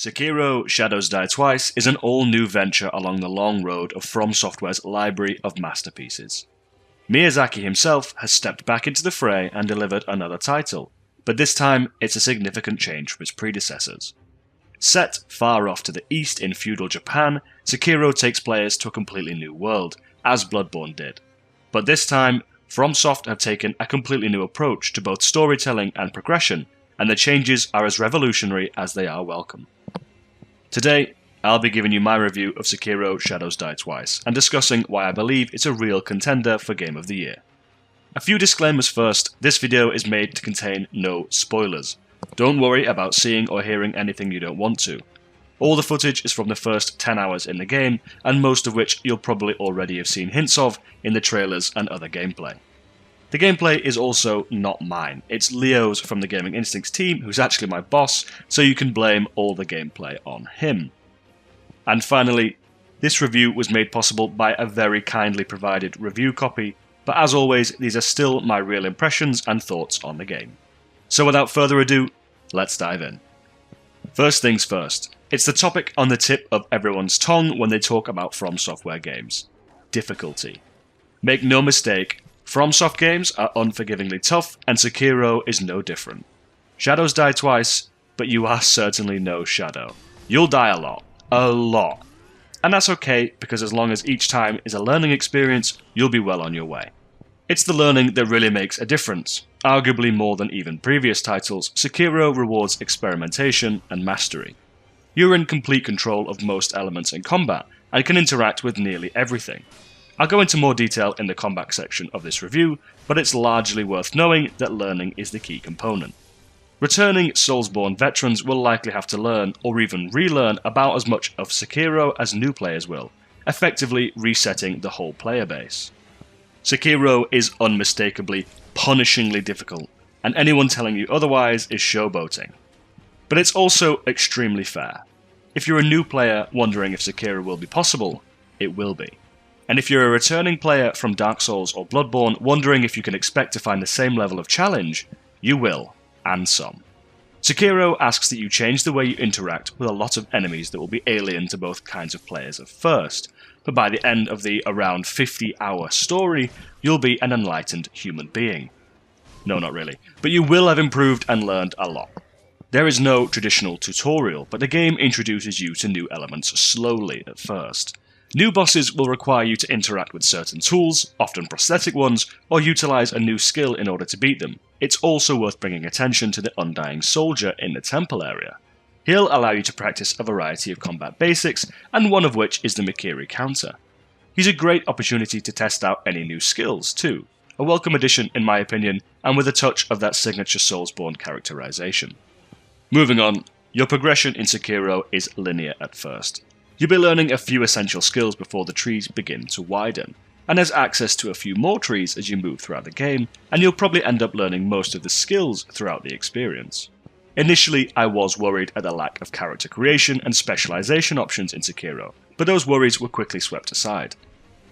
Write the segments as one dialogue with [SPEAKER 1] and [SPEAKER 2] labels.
[SPEAKER 1] Sekiro Shadows Die Twice is an all-new venture along the long road of FromSoftware's library of masterpieces. Miyazaki himself has stepped back into the fray and delivered another title, but this time it's a significant change from his predecessors. Set far off to the east in feudal Japan, Sekiro takes players to a completely new world, as Bloodborne did. But this time, FromSoft have taken a completely new approach to both storytelling and progression, and the changes are as revolutionary as they are welcome. Today, I'll be giving you my review of Sekiro Shadows Die Twice, and discussing why I believe it's a real contender for Game of the Year. A few disclaimers first, this video is made to contain no spoilers. Don't worry about seeing or hearing anything you don't want to. All the footage is from the first 10 hours in the game, and most of which you'll probably already have seen hints of in the trailers and other gameplay. The gameplay is also not mine, it's Leo's from the Gaming Instincts team, who's actually my boss, so you can blame all the gameplay on him. And finally, this review was made possible by a very kindly provided review copy, but as always, these are still my real impressions and thoughts on the game. So without further ado, let's dive in. First things first, it's the topic on the tip of everyone's tongue when they talk about FromSoftware games: difficulty. Make no mistake, FromSoft games are unforgivingly tough, and Sekiro is no different. Shadows die twice, but you are certainly no Shadow. You'll die a lot. A lot. And that's okay, because as long as each time is a learning experience, you'll be well on your way. It's the learning that really makes a difference. Arguably more than even previous titles, Sekiro rewards experimentation and mastery. You're in complete control of most elements in combat, and can interact with nearly everything. I'll go into more detail in the combat section of this review, but it's largely worth knowing that learning is the key component. Returning Soulsborne veterans will likely have to learn, or even relearn, about as much of Sekiro as new players will, effectively resetting the whole player base. Sekiro is unmistakably, punishingly difficult, and anyone telling you otherwise is showboating. But it's also extremely fair. If you're a new player wondering if Sekiro will be possible, it will be. And if you're a returning player from Dark Souls or Bloodborne wondering if you can expect to find the same level of challenge, you will, and some. Sekiro asks that you change the way you interact with a lot of enemies that will be alien to both kinds of players at first, but by the end of the around 50-hour story, you'll be an enlightened human being. No, not really, but you will have improved and learned a lot. There is no traditional tutorial, but the game introduces you to new elements slowly at first. New bosses will require you to interact with certain tools, often prosthetic ones, or utilize a new skill in order to beat them. It's also worth bringing attention to the Undying Soldier in the temple area. He'll allow you to practice a variety of combat basics, and one of which is the Mikiri counter. He's a great opportunity to test out any new skills too. A welcome addition in my opinion, and with a touch of that signature Soulsborne characterization. Moving on, your progression in Sekiro is linear at first. You'll be learning a few essential skills before the trees begin to widen, and there's access to a few more trees as you move throughout the game, and you'll probably end up learning most of the skills throughout the experience. Initially, I was worried at the lack of character creation and specialization options in Sekiro, but those worries were quickly swept aside.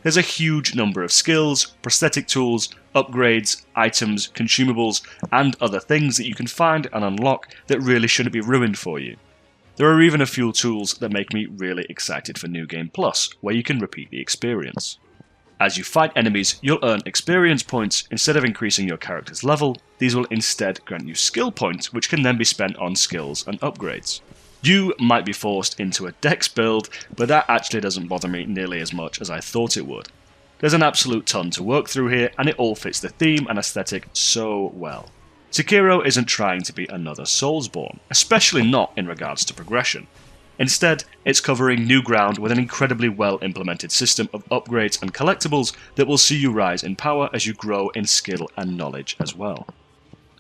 [SPEAKER 1] There's a huge number of skills, prosthetic tools, upgrades, items, consumables, and other things that you can find and unlock that really shouldn't be ruined for you. There are even a few tools that make me really excited for New Game Plus, where you can repeat the experience. As you fight enemies, you'll earn experience points. Instead of increasing your character's level, these will instead grant you skill points, which can then be spent on skills and upgrades. You might be forced into a dex build, but that actually doesn't bother me nearly as much as I thought it would. There's an absolute ton to work through here, and it all fits the theme and aesthetic so well. Sekiro isn't trying to be another Soulsborne, especially not in regards to progression. Instead, it's covering new ground with an incredibly well-implemented system of upgrades and collectibles that will see you rise in power as you grow in skill and knowledge as well.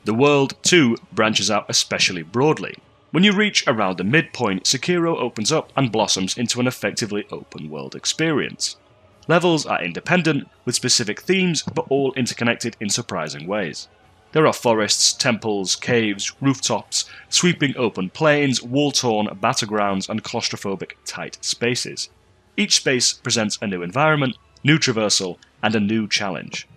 [SPEAKER 1] The world, too, branches out especially broadly. When you reach around the midpoint, Sekiro opens up and blossoms into an effectively open-world experience. Levels are independent, with specific themes, but all interconnected in surprising ways. There are forests, temples, caves, rooftops, sweeping open plains, wall-torn battlegrounds, and claustrophobic tight spaces. Each space presents a new environment, new traversal, and a new challenge.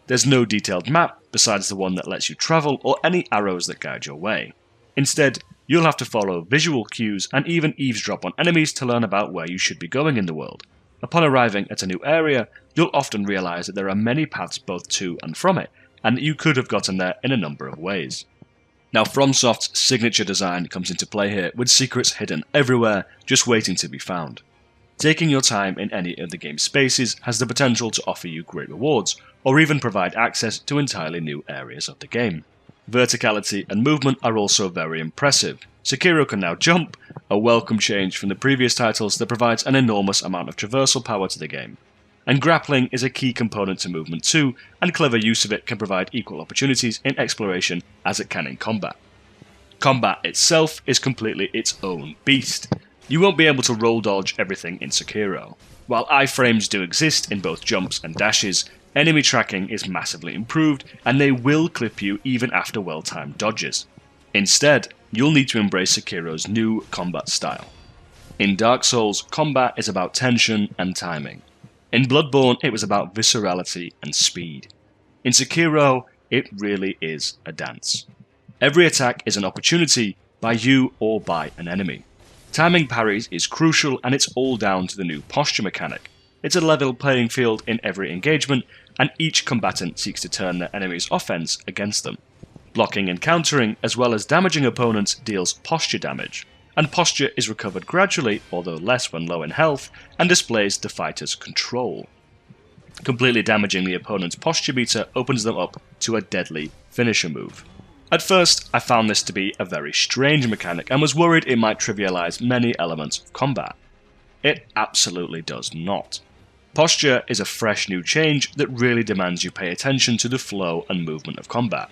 [SPEAKER 1] There's no detailed map, besides the one that lets you travel, or any arrows that guide your way. Instead, you'll have to follow visual cues and even eavesdrop on enemies to learn about where you should be going in the world. Upon arriving at a new area, you'll often realise that there are many paths both to and from it, and that you could have gotten there in a number of ways. Now, FromSoft's signature design comes into play here, with secrets hidden everywhere, just waiting to be found. Taking your time in any of the game's spaces has the potential to offer you great rewards, or even provide access to entirely new areas of the game. Verticality and movement are also very impressive. Sekiro can now jump, a welcome change from the previous titles that provides an enormous amount of traversal power to the game. And grappling is a key component to movement too, and clever use of it can provide equal opportunities in exploration as it can in combat. Combat itself is completely its own beast. You won't be able to roll dodge everything in Sekiro. While iframes do exist in both jumps and dashes, enemy tracking is massively improved, and they will clip you even after well-timed dodges. Instead, you'll need to embrace Sekiro's new combat style. In Dark Souls, combat is about tension and timing. In Bloodborne, it was about viscerality and speed. In Sekiro, it really is a dance. Every attack is an opportunity, by you or by an enemy. Timing parries is crucial, and it's all down to the new posture mechanic. It's a level playing field in every engagement, and each combatant seeks to turn their enemy's offense against them. Blocking and countering, as well as damaging opponents, deals posture damage, and posture is recovered gradually, although less when low in health, and displays the fighter's control. Completely damaging the opponent's posture meter opens them up to a deadly finisher move. At first, I found this to be a very strange mechanic and was worried it might trivialise many elements of combat. It absolutely does not. Posture is a fresh new change that really demands you pay attention to the flow and movement of combat.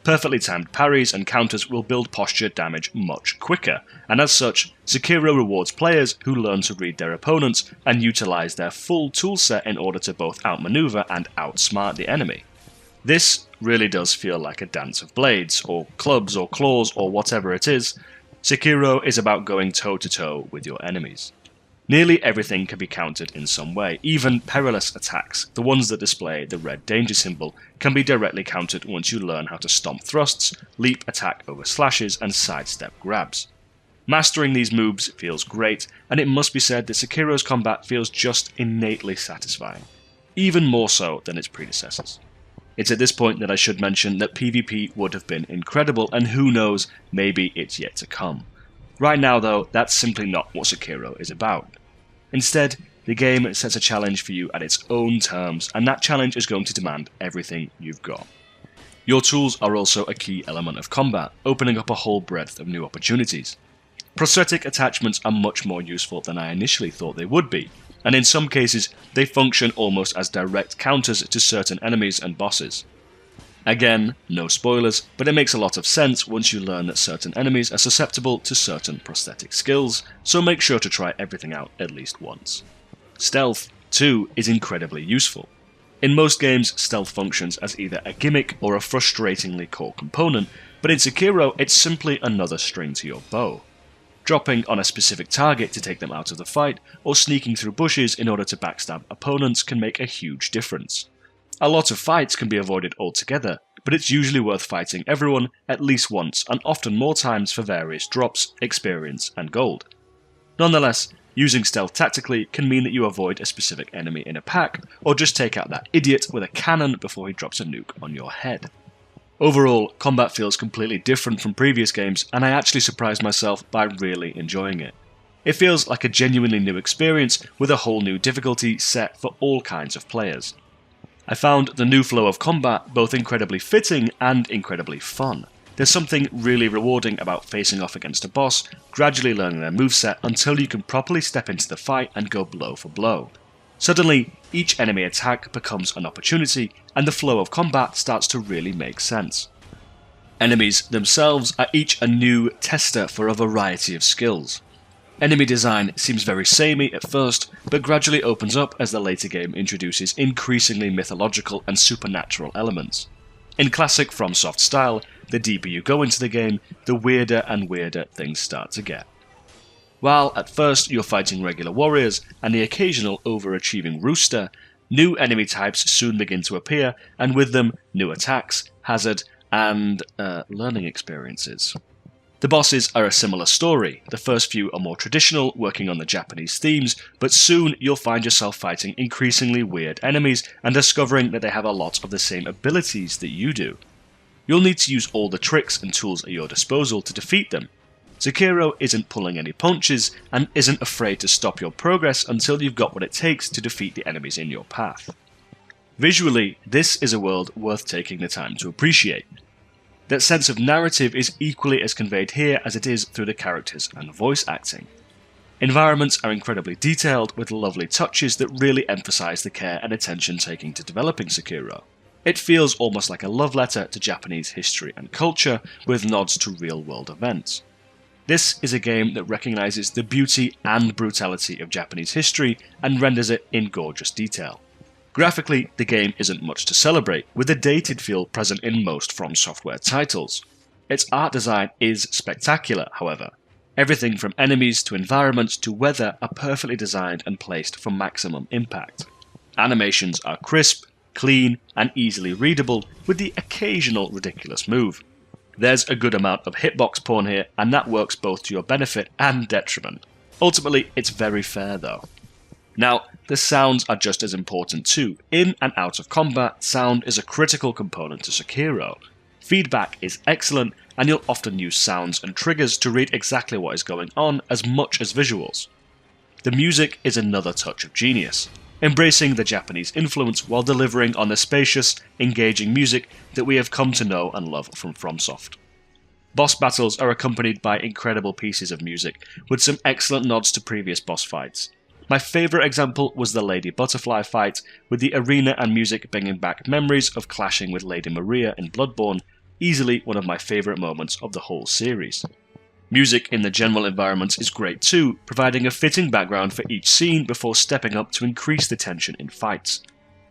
[SPEAKER 1] Perfectly timed parries and counters will build posture damage much quicker, and as such, Sekiro rewards players who learn to read their opponents and utilise their full toolset in order to both outmaneuver and outsmart the enemy. This really does feel like a dance of blades, or clubs, or claws, or whatever it is. Sekiro is about going toe-to-toe with your enemies. Nearly everything can be countered in some way, even perilous attacks, the ones that display the red danger symbol, can be directly countered once you learn how to stomp thrusts, leap attack over slashes, and sidestep grabs. Mastering these moves feels great, and it must be said that Sekiro's combat feels just innately satisfying, even more so than its predecessors. It's at this point that I should mention that PvP would have been incredible, and who knows, maybe it's yet to come. Right now though, that's simply not what Sekiro is about. Instead, the game sets a challenge for you at its own terms, and that challenge is going to demand everything you've got. Your tools are also a key element of combat, opening up a whole breadth of new opportunities. Prosthetic attachments are much more useful than I initially thought they would be, and in some cases they function almost as direct counters to certain enemies and bosses. Again, no spoilers, but it makes a lot of sense once you learn that certain enemies are susceptible to certain prosthetic skills, so make sure to try everything out at least once. Stealth, too, is incredibly useful. In most games, stealth functions as either a gimmick or a frustratingly core component, but in Sekiro it's simply another string to your bow. Dropping on a specific target to take them out of the fight, or sneaking through bushes in order to backstab opponents can make a huge difference. A lot of fights can be avoided altogether, but it's usually worth fighting everyone at least once, and often more times for various drops, experience, and gold. Nonetheless, using stealth tactically can mean that you avoid a specific enemy in a pack, or just take out that idiot with a cannon before he drops a nuke on your head. Overall, combat feels completely different from previous games, and I actually surprised myself by really enjoying it. It feels like a genuinely new experience with a whole new difficulty set for all kinds of players. I found the new flow of combat both incredibly fitting and incredibly fun. There's something really rewarding about facing off against a boss, gradually learning their moveset until you can properly step into the fight and go blow for blow. Suddenly, each enemy attack becomes an opportunity, and the flow of combat starts to really make sense. Enemies themselves are each a new tester for a variety of skills. Enemy design seems very samey at first, but gradually opens up as the later game introduces increasingly mythological and supernatural elements. In classic FromSoft style, the deeper you go into the game, the weirder and weirder things start to get. While at first you're fighting regular warriors and the occasional overachieving rooster, new enemy types soon begin to appear, and with them new attacks, hazard, and learning experiences. The bosses are a similar story. The first few are more traditional, working on the Japanese themes, but soon you'll find yourself fighting increasingly weird enemies and discovering that they have a lot of the same abilities that you do. You'll need to use all the tricks and tools at your disposal to defeat them. Sekiro isn't pulling any punches and isn't afraid to stop your progress until you've got what it takes to defeat the enemies in your path. Visually, this is a world worth taking the time to appreciate. That sense of narrative is equally as conveyed here as it is through the characters and voice acting. Environments are incredibly detailed with lovely touches that really emphasize the care and attention taken to developing Sekiro. It feels almost like a love letter to Japanese history and culture with nods to real-world events. This is a game that recognizes the beauty and brutality of Japanese history and renders it in gorgeous detail. Graphically, the game isn't much to celebrate, with a dated feel present in most FromSoftware titles. Its art design is spectacular, however. Everything from enemies to environments to weather are perfectly designed and placed for maximum impact. Animations are crisp, clean, and easily readable, with the occasional ridiculous move. There's a good amount of hitbox porn here, and that works both to your benefit and detriment. Ultimately, it's very fair though. Now, the sounds are just as important too. In and out of combat, sound is a critical component to Sekiro. Feedback is excellent, and you'll often use sounds and triggers to read exactly what is going on as much as visuals. The music is another touch of genius, embracing the Japanese influence while delivering on the spacious, engaging music that we have come to know and love from FromSoft. Boss battles are accompanied by incredible pieces of music, with some excellent nods to previous boss fights. My favourite example was the Lady Butterfly fight, with the arena and music bringing back memories of clashing with Lady Maria in Bloodborne, easily one of my favourite moments of the whole series. Music in the general environments is great too, providing a fitting background for each scene before stepping up to increase the tension in fights.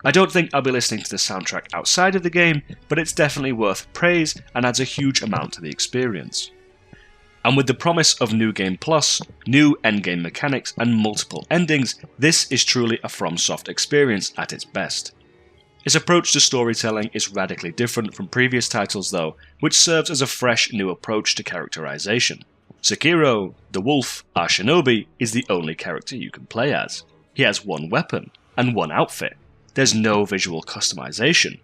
[SPEAKER 1] I don't think I'll be listening to the soundtrack outside of the game, but it's definitely worth praise and adds a huge amount to the experience. And with the promise of New Game Plus, new endgame mechanics, and multiple endings, this is truly a FromSoft experience at its best. Its approach to storytelling is radically different from previous titles though, which serves as a fresh new approach to characterization. Sekiro, the wolf, our Shinobi, is the only character you can play as. He has one weapon, and one outfit. There's no visual customization.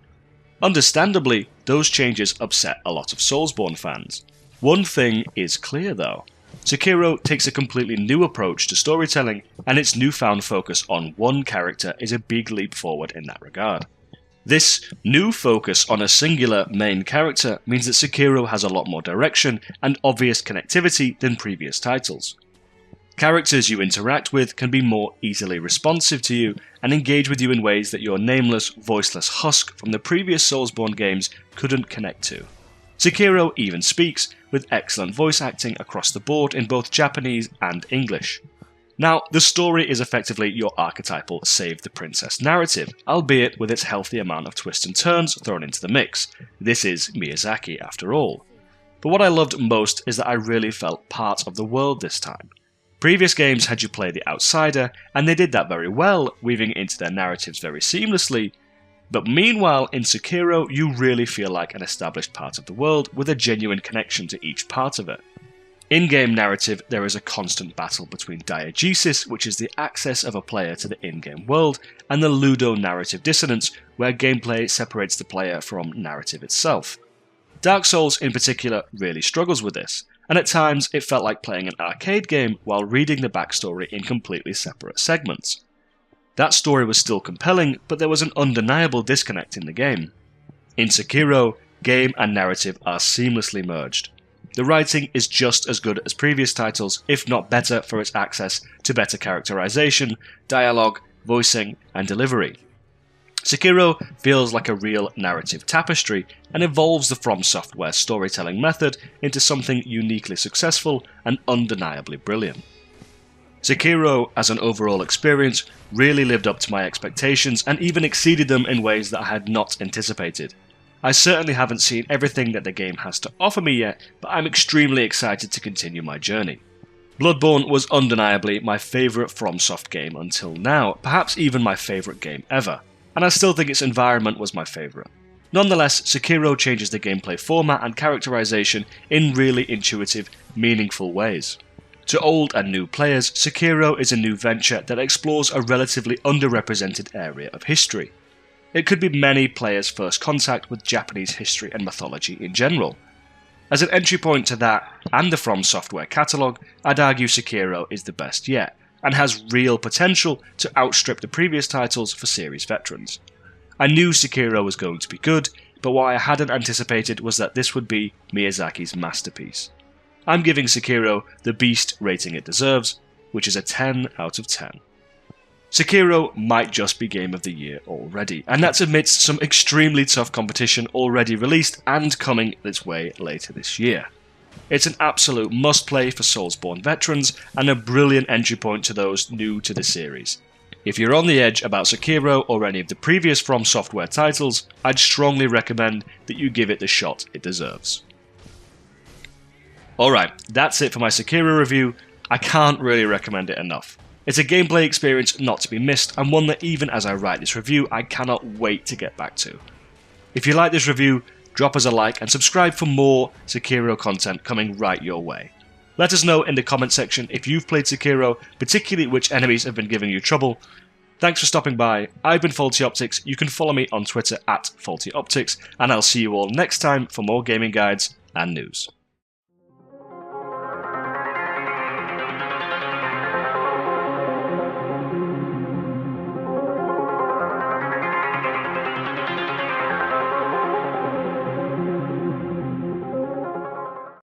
[SPEAKER 1] Understandably, those changes upset a lot of Soulsborne fans. One thing is clear though. Sekiro takes a completely new approach to storytelling, and its newfound focus on one character is a big leap forward in that regard. This new focus on a singular main character means that Sekiro has a lot more direction and obvious connectivity than previous titles. Characters you interact with can be more easily responsive to you and engage with you in ways that your nameless, voiceless husk from the previous Soulsborne games couldn't connect to. Sekiro even speaks, with excellent voice acting across the board in both Japanese and English. Now, the story is effectively your archetypal Save the Princess narrative, albeit with its healthy amount of twists and turns thrown into the mix. This is Miyazaki after all. But what I loved most is that I really felt part of the world this time. Previous games had you play the outsider, and they did that very well, weaving into their narratives very seamlessly, but meanwhile in Sekiro you really feel like an established part of the world with a genuine connection to each part of it. In-game narrative, there is a constant battle between diegesis, which is the access of a player to the in-game world, and the ludo-narrative dissonance, where gameplay separates the player from narrative itself. Dark Souls in particular really struggles with this, and at times it felt like playing an arcade game while reading the backstory in completely separate segments. That story was still compelling, but there was an undeniable disconnect in the game. In Sekiro, game and narrative are seamlessly merged. The writing is just as good as previous titles, if not better for its access to better characterization, dialogue, voicing, and delivery. Sekiro feels like a real narrative tapestry and evolves the FromSoftware storytelling method into something uniquely successful and undeniably brilliant. Sekiro, as an overall experience, really lived up to my expectations and even exceeded them in ways that I had not anticipated. I certainly haven't seen everything that the game has to offer me yet, but I'm extremely excited to continue my journey. Bloodborne was undeniably my favourite FromSoft game until now, perhaps even my favourite game ever, and I still think its environment was my favourite. Nonetheless, Sekiro changes the gameplay format and characterization in really intuitive, meaningful ways. To old and new players, Sekiro is a new venture that explores a relatively underrepresented area of history. It could be many players' first contact with Japanese history and mythology in general. As an entry point to that, and the FromSoftware catalogue, I'd argue Sekiro is the best yet, and has real potential to outstrip the previous titles for series veterans. I knew Sekiro was going to be good, but what I hadn't anticipated was that this would be Miyazaki's masterpiece. I'm giving Sekiro the beast rating it deserves, which is a 10 out of 10. Sekiro might just be Game of the Year already, and that's amidst some extremely tough competition already released and coming its way later this year. It's an absolute must-play for Soulsborne veterans, and a brilliant entry point to those new to the series. If you're on the edge about Sekiro or any of the previous FromSoftware titles, I'd strongly recommend that you give it the shot it deserves. Alright, that's it for my Sekiro review. I can't really recommend it enough. It's a gameplay experience not to be missed, and one that even as I write this review, I cannot wait to get back to. If you like this review, drop us a like and subscribe for more Sekiro content coming right your way. Let us know in the comment section if you've played Sekiro, particularly which enemies have been giving you trouble. Thanks for stopping by. I've been Faulty Optics. You can follow me on Twitter @FaultyOptics, and I'll see you all next time for more gaming guides and news.